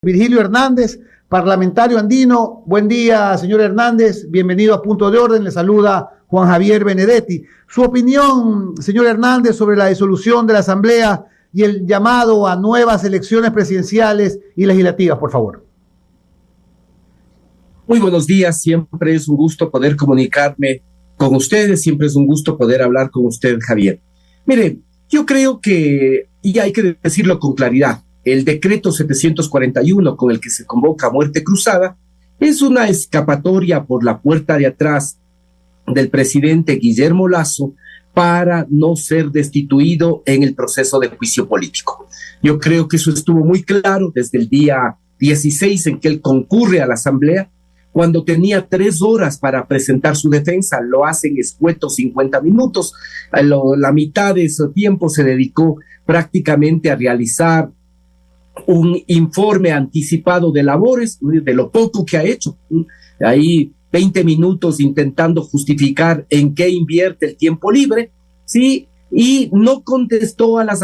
Virgilio Hernández, parlamentario andino. Buen día, señor Hernández. Bienvenido a Punto de Orden. Le saluda Juan Javier Benedetti. Su opinión, señor Hernández, sobre la disolución de la Asamblea y el llamado a nuevas elecciones presidenciales y legislativas, por favor. Muy buenos días. Siempre es un gusto poder comunicarme con ustedes. Siempre es un gusto poder hablar con usted, Javier. Mire, yo creo que, y hay que decirlo con claridad, el decreto 741 con el que se convoca muerte cruzada es una escapatoria por la puerta de atrás del presidente Guillermo Lasso para no ser destituido en el proceso de juicio político. Yo creo que eso estuvo muy claro desde el día 16 en que él concurre a la Asamblea, cuando tenía 3 horas para presentar su defensa. Lo hace en escuetos 50 minutos. La mitad de ese tiempo se dedicó prácticamente a realizar un informe anticipado de labores, de lo poco que ha hecho. Ahí 20 minutos intentando justificar en qué invierte el tiempo libre, ¿sí? Y no contestó a las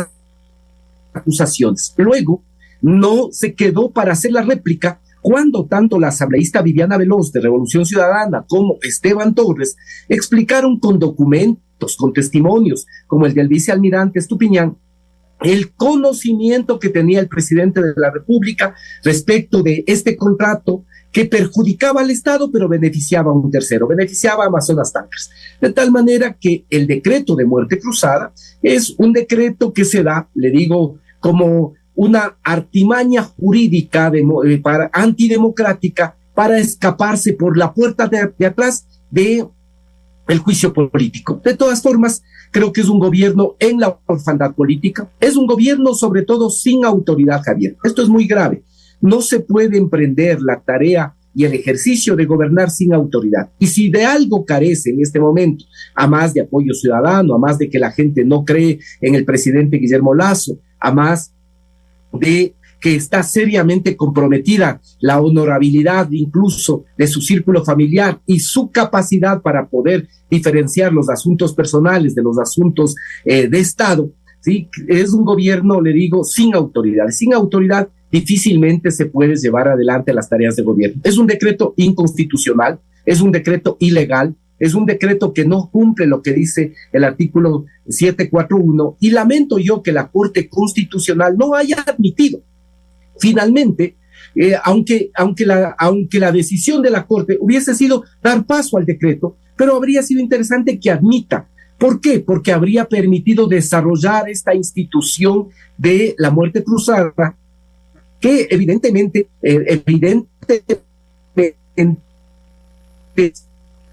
acusaciones. Luego, no se quedó para hacer la réplica cuando tanto la asambleísta Viviana Veloz de Revolución Ciudadana como Esteban Torres explicaron con documentos, con testimonios, como el del vicealmirante Estupiñán, el conocimiento que tenía el presidente de la República respecto de este contrato que perjudicaba al Estado, pero beneficiaba a un tercero, beneficiaba a Amazonas Tankers. De tal manera que el decreto de muerte cruzada es un decreto que se da, le digo, como una artimaña jurídica antidemocrática para escaparse por la puerta de atrás de el juicio político. De todas formas, creo que es un gobierno en la orfandad política, es un gobierno sobre todo sin autoridad, Javier. Esto es muy grave. No se puede emprender la tarea y el ejercicio de gobernar sin autoridad. Y si de algo carece en este momento, a más de apoyo ciudadano, a más de que la gente no cree en el presidente Guillermo Lasso, a más de que está seriamente comprometida la honorabilidad incluso de su círculo familiar y su capacidad para poder diferenciar los asuntos personales de los asuntos de Estado, ¿sí? Es un gobierno, le digo, sin autoridad. Sin autoridad difícilmente se puede llevar adelante las tareas de gobierno. Es un decreto inconstitucional, es un decreto ilegal, es un decreto que no cumple lo que dice el artículo 741 y lamento yo que la Corte Constitucional no haya admitido finalmente, aunque la decisión de la Corte hubiese sido dar paso al decreto, pero habría sido interesante que admita. ¿Por qué? Porque habría permitido desarrollar esta institución de la muerte cruzada, que evidentemente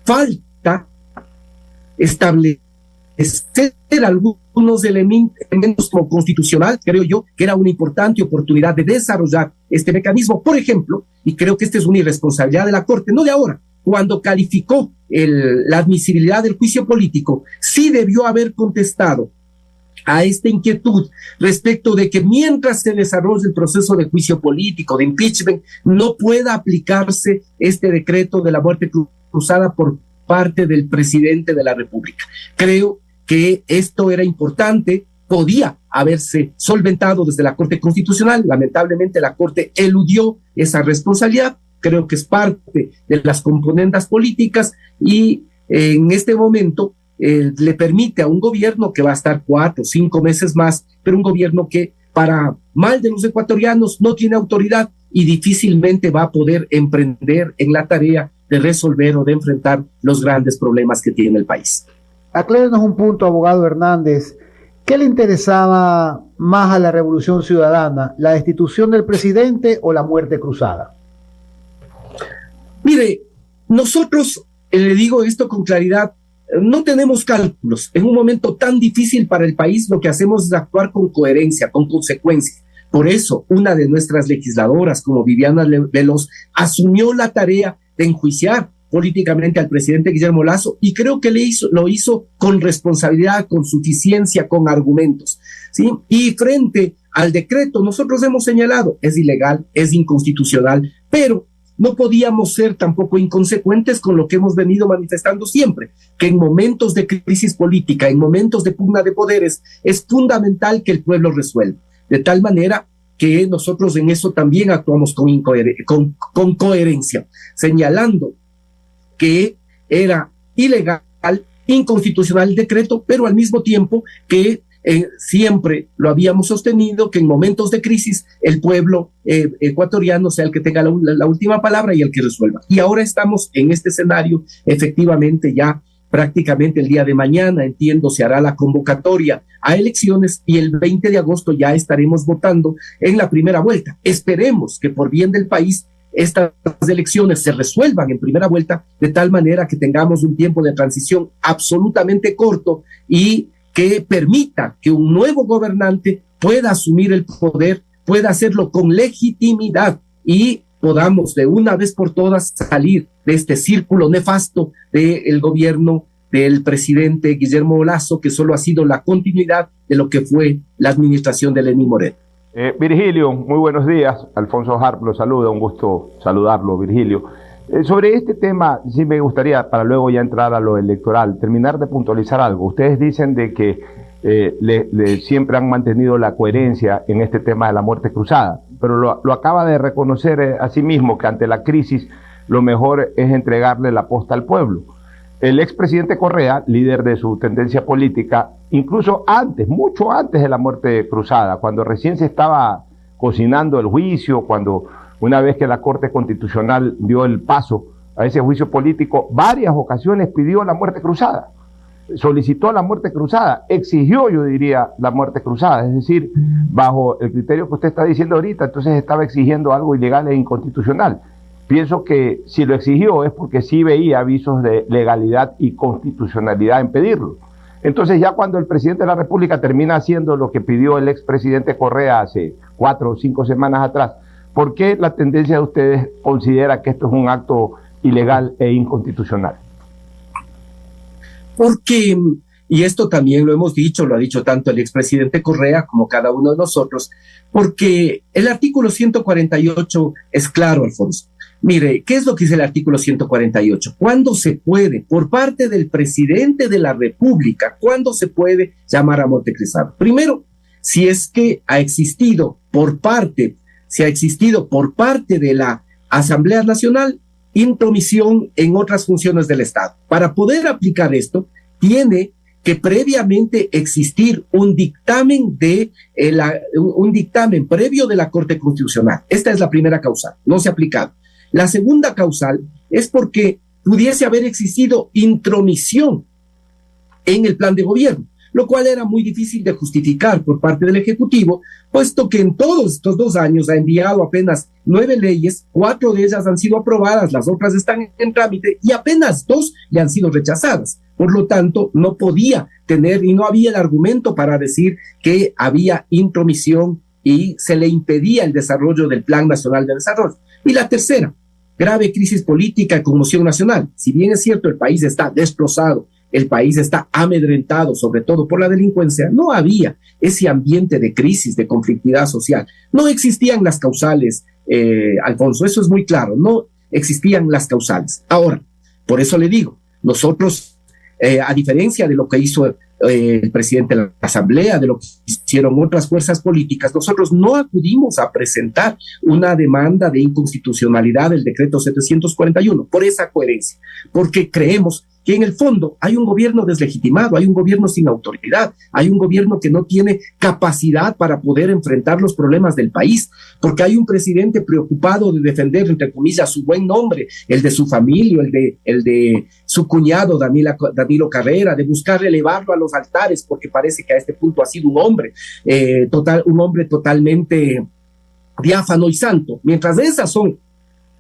falta establecer algunos elementos como constitucional. Creo yo que era una importante oportunidad de desarrollar este mecanismo, por ejemplo, y creo que esta es una irresponsabilidad de la Corte, no de ahora, cuando calificó la admisibilidad del juicio político, sí debió haber contestado a esta inquietud respecto de que mientras se desarrolla el proceso de juicio político, de impeachment, no pueda aplicarse este decreto de la muerte cruzada por parte del presidente de la República. Creo que esto era importante, podía haberse solventado desde la Corte Constitucional. Lamentablemente la Corte eludió esa responsabilidad. Creo que es parte de las componendas políticas y en este momento le permite a un gobierno que va a estar 4 o 5 meses más, pero un gobierno que para mal de los ecuatorianos no tiene autoridad y difícilmente va a poder emprender en la tarea de resolver o de enfrentar los grandes problemas que tiene el país. Aclárenos un punto, abogado Hernández. ¿Qué le interesaba más a la Revolución Ciudadana, la destitución del presidente o la muerte cruzada? Mire, nosotros, le digo esto con claridad, no tenemos cálculos. En un momento tan difícil para el país, lo que hacemos es actuar con coherencia, con consecuencia. Por eso, una de nuestras legisladoras, como Viviana Veloz, asumió la tarea de enjuiciar políticamente al presidente Guillermo Lasso y creo que lo hizo con responsabilidad, con suficiencia, con argumentos, ¿sí? Y frente al decreto, nosotros hemos señalado, es ilegal, es inconstitucional, pero no podíamos ser tampoco inconsecuentes con lo que hemos venido manifestando siempre, que en momentos de crisis política, en momentos de pugna de poderes, es fundamental que el pueblo resuelva. De tal manera que nosotros en eso también actuamos con coherencia, señalando que era ilegal, inconstitucional el decreto, pero al mismo tiempo que siempre lo habíamos sostenido, que en momentos de crisis el pueblo ecuatoriano sea el que tenga la última palabra y el que resuelva. Y ahora estamos en este escenario, efectivamente ya prácticamente el día de mañana, entiendo, se hará la convocatoria a elecciones y el 20 de agosto ya estaremos votando en la primera vuelta. Esperemos que por bien del país estas elecciones se resuelvan en primera vuelta de tal manera que tengamos un tiempo de transición absolutamente corto y que permita que un nuevo gobernante pueda asumir el poder, pueda hacerlo con legitimidad y podamos de una vez por todas salir de este círculo nefasto del gobierno del presidente Guillermo Lasso, que solo ha sido la continuidad de lo que fue la administración de Lenín Moreno. Virgilio, muy buenos días. Alfonso Harp lo saluda, un gusto saludarlo, Virgilio. Sobre este tema, sí me gustaría, para luego ya entrar a lo electoral, terminar de puntualizar algo. Ustedes dicen de que siempre han mantenido la coherencia en este tema de la muerte cruzada, pero lo acaba de reconocer a sí mismo, que ante la crisis lo mejor es entregarle la posta al pueblo. El expresidente Correa, líder de su tendencia política, incluso antes, mucho antes de la muerte cruzada, cuando recién se estaba cocinando el juicio, cuando una vez que la Corte Constitucional dio el paso a ese juicio político, varias ocasiones pidió la muerte cruzada, solicitó la muerte cruzada, exigió, yo diría, la muerte cruzada, es decir, bajo el criterio que usted está diciendo ahorita, entonces estaba exigiendo algo ilegal e inconstitucional. Pienso que si lo exigió es porque sí veía avisos de legalidad y constitucionalidad en pedirlo. Entonces ya cuando el presidente de la República termina haciendo lo que pidió el expresidente Correa hace 4 o 5 semanas atrás, ¿por qué la tendencia de ustedes considera que esto es un acto ilegal e inconstitucional? Porque, y esto también lo hemos dicho, lo ha dicho tanto el expresidente Correa como cada uno de nosotros, porque el artículo 148 es claro, Alfonso. Mire, ¿qué es lo que dice el artículo 148? ¿Cuándo se puede, por parte del presidente de la República, cuándo se puede llamar a muerte cruzada? Primero, si es que ha existido por parte de la Asamblea Nacional intromisión en otras funciones del Estado. Para poder aplicar esto, tiene que previamente existir un dictamen previo de la Corte Constitucional. Esta es la primera causal, no se ha aplicado. La segunda causal es porque pudiese haber existido intromisión en el plan de gobierno, lo cual era muy difícil de justificar por parte del Ejecutivo, puesto que en todos estos 2 años ha enviado apenas 9 leyes, 4 de ellas han sido aprobadas, las otras están en trámite y apenas 2 le han sido rechazadas. Por lo tanto, no podía tener y no había el argumento para decir que había intromisión y se le impedía el desarrollo del Plan Nacional de Desarrollo. Y la tercera, grave crisis política y conmoción nacional. Si bien es cierto, el país está destrozado, el país está amedrentado, sobre todo por la delincuencia, no había ese ambiente de crisis, de conflictividad social. No existían las causales, Alfonso, eso es muy claro, no existían las causales. Ahora, por eso le digo, nosotros, a diferencia de lo que hizo el presidente de la Asamblea, de lo que hicieron otras fuerzas políticas, nosotros no acudimos a presentar una demanda de inconstitucionalidad del decreto 741, por esa coherencia, porque creemos que en el fondo hay un gobierno deslegitimado, hay un gobierno sin autoridad, hay un gobierno que no tiene capacidad para poder enfrentar los problemas del país, porque hay un presidente preocupado de defender, entre comillas, su buen nombre, el de su familia, el de su cuñado Danilo Carrera, de buscar elevarlo a los altares, porque parece que a este punto ha sido un hombre totalmente diáfano y santo. Mientras esas son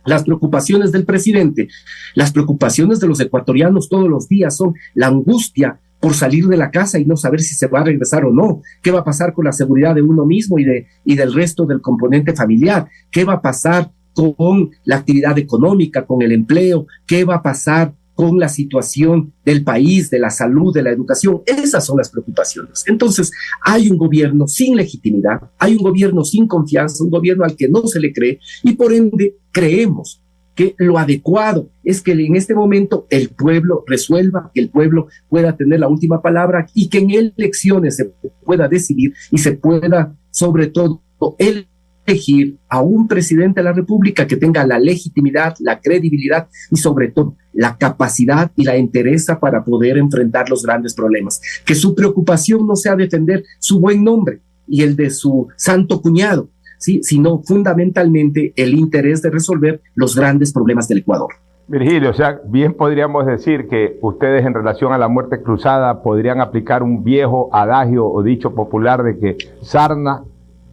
las preocupaciones del presidente, las preocupaciones de los ecuatorianos todos los días son la angustia por salir de la casa y no saber si se va a regresar o no, qué va a pasar con la seguridad de uno mismo y del resto del componente familiar, qué va a pasar con la actividad económica, con el empleo, qué va a pasar con la situación del país, de la salud, de la educación. Esas son las preocupaciones. Entonces, hay un gobierno sin legitimidad, hay un gobierno sin confianza, un gobierno al que no se le cree, y por ende creemos que lo adecuado es que en este momento el pueblo resuelva, que el pueblo pueda tener la última palabra y que en elecciones se pueda decidir y se pueda, sobre todo, elegir a un presidente de la República que tenga la legitimidad, la credibilidad y sobre todo la capacidad y la entereza para poder enfrentar los grandes problemas. Que su preocupación no sea defender su buen nombre y el de su santo cuñado, ¿sí?, sino fundamentalmente el interés de resolver los grandes problemas del Ecuador. Virgilio, o sea, bien podríamos decir que ustedes en relación a la muerte cruzada podrían aplicar un viejo adagio o dicho popular de que sarna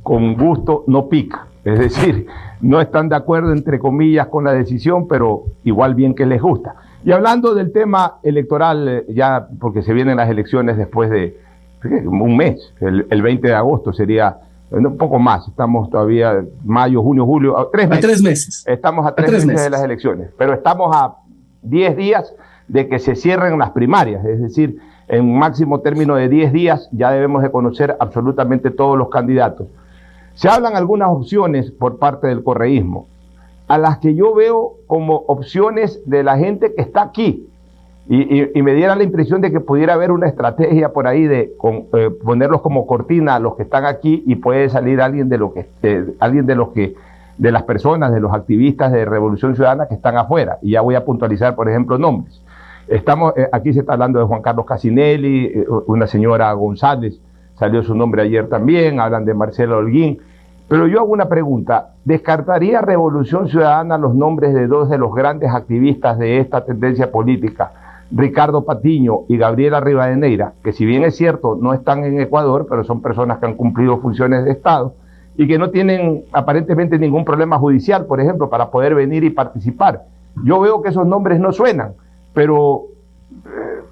con gusto no pica. Es decir, no están de acuerdo, entre comillas, con la decisión, pero igual bien que les gusta. Y hablando del tema electoral, ya porque se vienen las elecciones después de un mes, el 20 de agosto sería un poco más, estamos todavía mayo, junio, julio, 3 meses. A 3 meses. Estamos a 3 meses de las elecciones, pero estamos a 10 días de que se cierren las primarias, es decir, en un máximo término de 10 días ya debemos de conocer absolutamente todos los candidatos. Se hablan algunas opciones por parte del correísmo, a las que yo veo como opciones de la gente que está aquí, y me diera la impresión de que pudiera haber una estrategia por ahí de ponerlos como cortina a los que están aquí, y puede salir alguien de las personas, de los activistas de Revolución Ciudadana que están afuera, y ya voy a puntualizar, por ejemplo, nombres. Aquí se está hablando de Juan Carlos Casinelli, una señora González, salió su nombre ayer también, hablan de Marcelo Holguín, pero yo hago una pregunta: ¿descartaría Revolución Ciudadana los nombres de dos de los grandes activistas de esta tendencia política, Ricardo Patiño y Gabriela Rivadeneira, que si bien es cierto no están en Ecuador, pero son personas que han cumplido funciones de Estado y que no tienen aparentemente ningún problema judicial, por ejemplo, para poder venir y participar? Yo veo que esos nombres no suenan, pero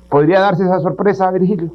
¿podría darse esa sorpresa, Virgilio?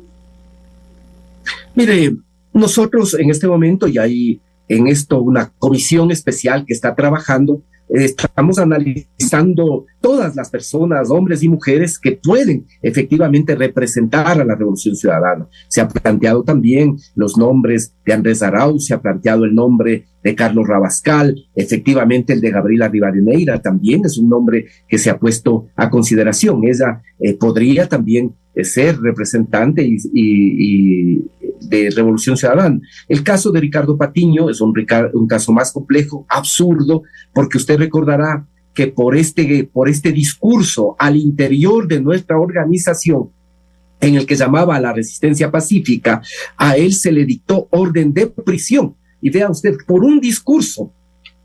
Mire, nosotros en este momento, y hay en esto una comisión especial que está trabajando, estamos analizando todas las personas, hombres y mujeres, que pueden efectivamente representar a la Revolución Ciudadana. Se ha planteado también los nombres de Andrés Arauz, se ha planteado el nombre de Carlos Rabascal, efectivamente el de Gabriela Rivadeneira también es un nombre que se ha puesto a consideración. Ella podría también ser representante y de Revolución Ciudadana. El caso de Ricardo Patiño es un caso más complejo, absurdo, porque usted recordará que por este discurso al interior de nuestra organización, en el que llamaba a la resistencia pacífica, a él se le dictó orden de prisión. Y vea usted, por un discurso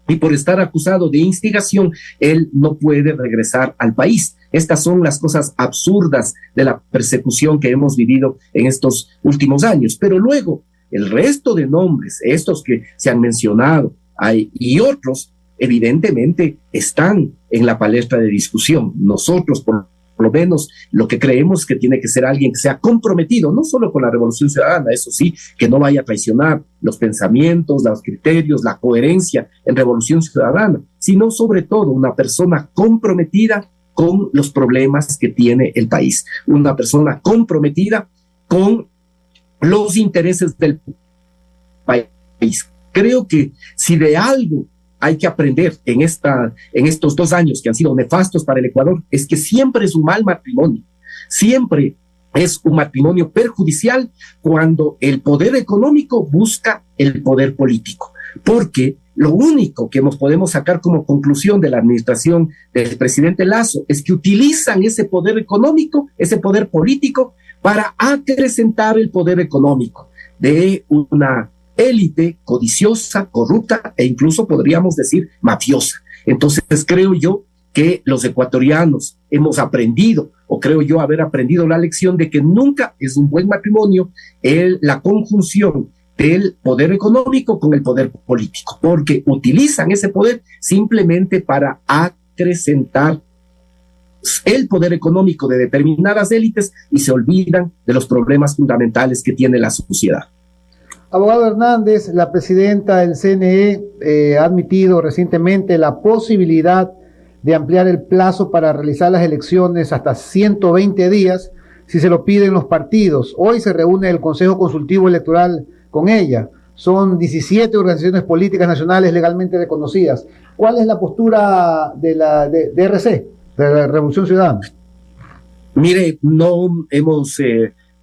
y por estar acusado de instigación, él no puede regresar al país. Estas son las cosas absurdas de la persecución que hemos vivido en estos últimos años. Pero luego, el resto de nombres, estos que se han mencionado, y otros, evidentemente están en la palestra de discusión. Nosotros, por lo menos, lo que creemos que tiene que ser alguien que sea comprometido, no solo con la Revolución Ciudadana, eso sí, que no vaya a traicionar los pensamientos, los criterios, la coherencia en Revolución Ciudadana, sino sobre todo una persona comprometida con los problemas que tiene el país, una persona comprometida con los intereses del país. Creo que si de algo hay que aprender en estos 2 años que han sido nefastos para el Ecuador, es que siempre es un mal matrimonio, siempre es un matrimonio perjudicial cuando el poder económico busca el poder político, porque lo único que nos podemos sacar como conclusión de la administración del presidente Lasso es que utilizan ese poder económico, ese poder político, para acrecentar el poder económico de una élite codiciosa, corrupta e incluso podríamos decir mafiosa. Entonces creo yo que los ecuatorianos hemos aprendido, o creo yo haber aprendido la lección de que nunca es un buen matrimonio la conjunción del poder económico con el poder político, porque utilizan ese poder simplemente para acrecentar el poder económico de determinadas élites y se olvidan de los problemas fundamentales que tiene la sociedad. Abogado Hernández, la presidenta del CNE ha admitido recientemente la posibilidad de ampliar el plazo para realizar las elecciones hasta 120 días si se lo piden los partidos. Hoy se reúne el Consejo Consultivo Electoral con ella. Son 17 organizaciones políticas nacionales legalmente reconocidas. ¿Cuál es la postura de RC, de la Revolución Ciudadana? Mire, no hemos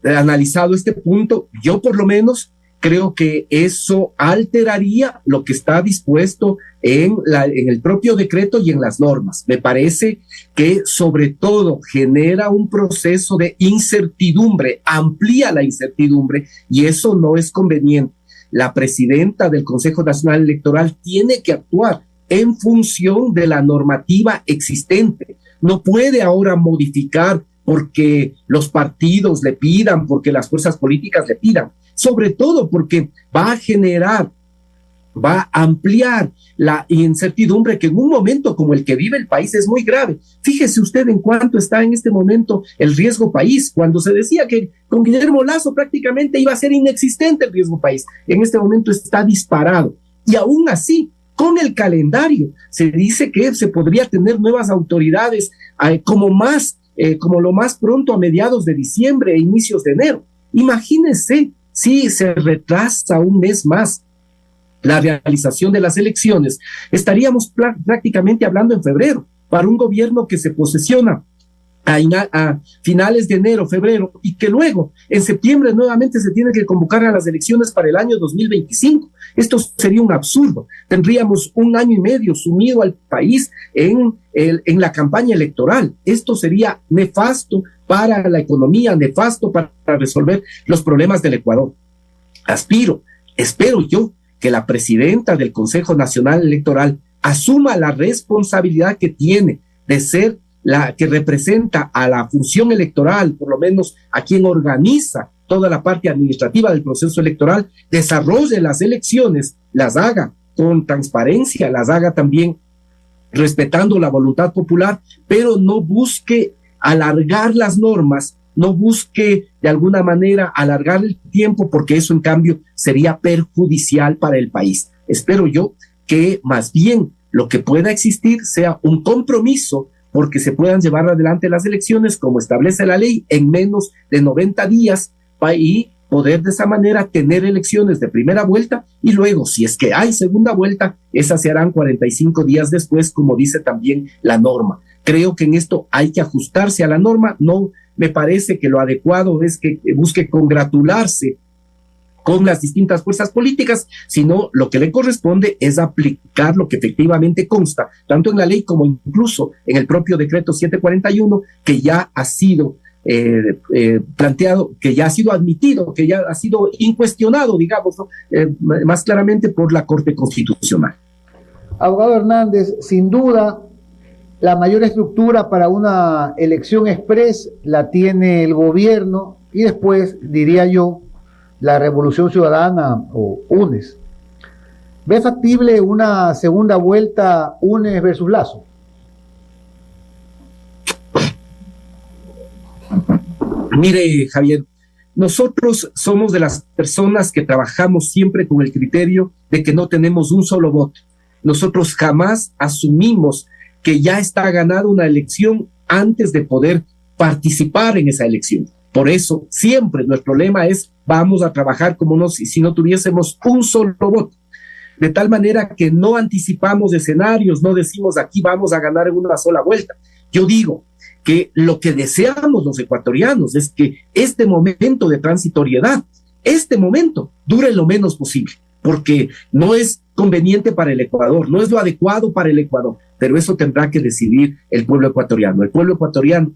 analizado este punto. Yo por lo menos creo que eso alteraría lo que está dispuesto en el propio decreto y en las normas. Me parece que sobre todo genera un proceso de incertidumbre, amplía la incertidumbre, y eso no es conveniente. La presidenta del Consejo Nacional Electoral tiene que actuar en función de la normativa existente. No puede ahora modificar porque los partidos le pidan, porque las fuerzas políticas le pidan, sobre todo porque va a ampliar la incertidumbre que en un momento como el que vive el país es muy grave. Fíjese usted en cuánto está en este momento el riesgo país, cuando se decía que con Guillermo Lasso prácticamente iba a ser inexistente el riesgo país. En este momento está disparado, y aún así, con el calendario, se dice que se podría tener nuevas autoridades como lo más pronto a mediados de diciembre e inicios de enero. Imagínense si se retrasa un mes más la realización de las elecciones, estaríamos prácticamente hablando en febrero, para un gobierno que se posesiona a finales de enero, febrero, y que luego en septiembre nuevamente se tiene que convocar a las elecciones para el año 2025. Esto sería un absurdo. Tendríamos un año y medio sumido al país en la campaña electoral. Esto sería nefasto para la economía, nefasto para resolver los problemas del Ecuador. Espero yo que la presidenta del Consejo Nacional Electoral asuma la responsabilidad que tiene de ser la que representa a la función electoral, por lo menos a quien organiza toda la parte administrativa del proceso electoral, desarrolle las elecciones, las haga con transparencia, las haga también respetando la voluntad popular, pero no busque alargar las normas, no busque de alguna manera alargar el tiempo, porque eso en cambio sería perjudicial para el país. Espero yo que más bien lo que pueda existir sea un compromiso porque se puedan llevar adelante las elecciones como establece la ley en menos de 90 días y poder de esa manera tener elecciones de primera vuelta, y luego, si es que hay segunda vuelta, esas se harán 45 días después, como dice también la norma. Creo que en esto hay que ajustarse a la norma. No me parece que lo adecuado es que busque congratularse con las distintas fuerzas políticas, sino lo que le corresponde es aplicar lo que efectivamente consta, tanto en la ley como incluso en el propio decreto 741, que ya ha sido planteado, que ya ha sido admitido, que ya ha sido incuestionado, digamos, ¿no? Más claramente por la Corte Constitucional. Abogado Hernández, sin duda, la mayor estructura para una elección express la tiene el gobierno y después, diría yo, la Revolución Ciudadana o UNES. ¿Ve factible una segunda vuelta UNES versus Lasso? Mire, Javier, nosotros somos de las personas que trabajamos siempre con el criterio de que no tenemos un solo voto. Nosotros jamás asumimos que ya está ganada una elección antes de poder participar en esa elección. Por eso, siempre nuestro lema es: vamos a trabajar como si no tuviésemos un solo voto. De tal manera que no anticipamos escenarios, no decimos aquí vamos a ganar en una sola vuelta. Yo digo que lo que deseamos los ecuatorianos es que este momento de transitoriedad, este momento, dure lo menos posible, porque no es conveniente para el Ecuador, no es lo adecuado para el Ecuador, pero eso tendrá que decidir el pueblo ecuatoriano. El pueblo ecuatoriano,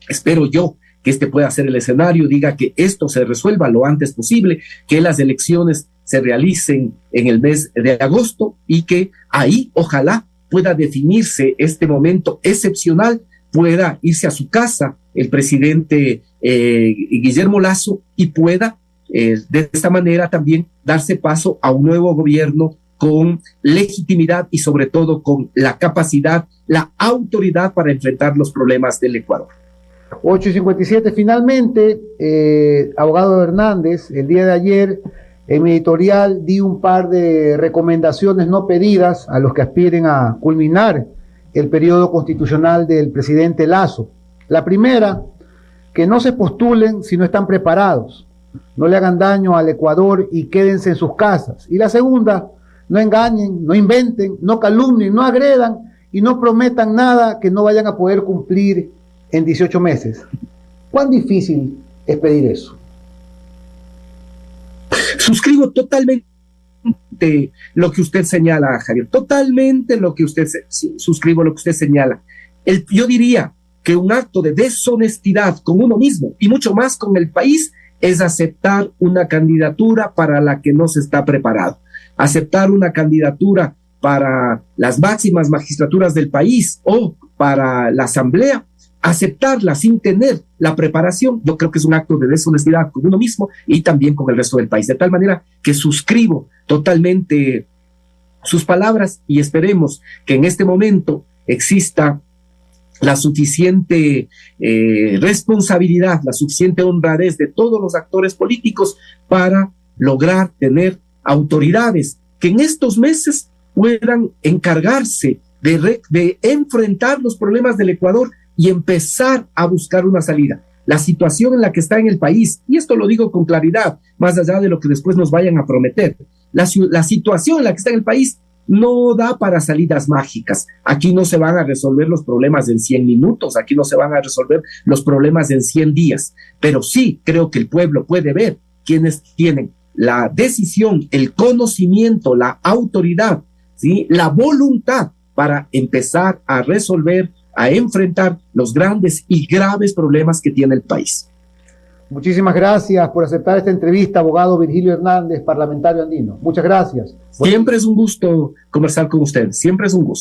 espero yo, que este pueda ser el escenario, diga que esto se resuelva lo antes posible, que las elecciones se realicen en el mes de agosto y que ahí ojalá pueda definirse este momento excepcional, pueda irse a su casa el presidente Guillermo Lasso y pueda de esta manera también darse paso a un nuevo gobierno con legitimidad y sobre todo con la capacidad, la autoridad para enfrentar los problemas del Ecuador. 8:57. Finalmente, abogado Hernández, el día de ayer en mi editorial di un par de recomendaciones no pedidas a los que aspiren a culminar el periodo constitucional del presidente Lasso. La primera, que no se postulen si no están preparados, no le hagan daño al Ecuador y quédense en sus casas. Y la segunda, no engañen, no inventen, no calumnien, no agredan y no prometan nada que no vayan a poder cumplir en 18 meses. ¿Cuán difícil es pedir eso? Suscribo totalmente lo que usted señala, Javier, totalmente lo que usted suscribo lo que usted señala. Yo diría que un acto de deshonestidad con uno mismo y mucho más con el país es aceptar una candidatura para la que no se está preparado, aceptar una candidatura para las máximas magistraturas del país o para la asamblea, aceptarla sin tener la preparación. Yo creo que es un acto de deshonestidad con uno mismo y también con el resto del país, de tal manera que suscribo totalmente sus palabras y esperemos que en este momento exista la suficiente responsabilidad, la suficiente honradez de todos los actores políticos para lograr tener autoridades que en estos meses puedan encargarse de enfrentar los problemas del Ecuador y empezar a buscar una salida. La situación en la que está en el país, y esto lo digo con claridad, más allá de lo que después nos vayan a prometer, la situación en la que está en el país no da para salidas mágicas. Aquí no se van a resolver los problemas en 100 minutos, aquí no se van a resolver los problemas en 100 días, pero sí creo que el pueblo puede ver quienes tienen la decisión, el conocimiento, la autoridad, ¿sí?, la voluntad para empezar a resolver, a enfrentar los grandes y graves problemas que tiene el país. Muchísimas gracias por aceptar esta entrevista, abogado Virgilio Hernández, parlamentario andino. Muchas gracias. Siempre es un gusto conversar con ustedes, siempre es un gusto.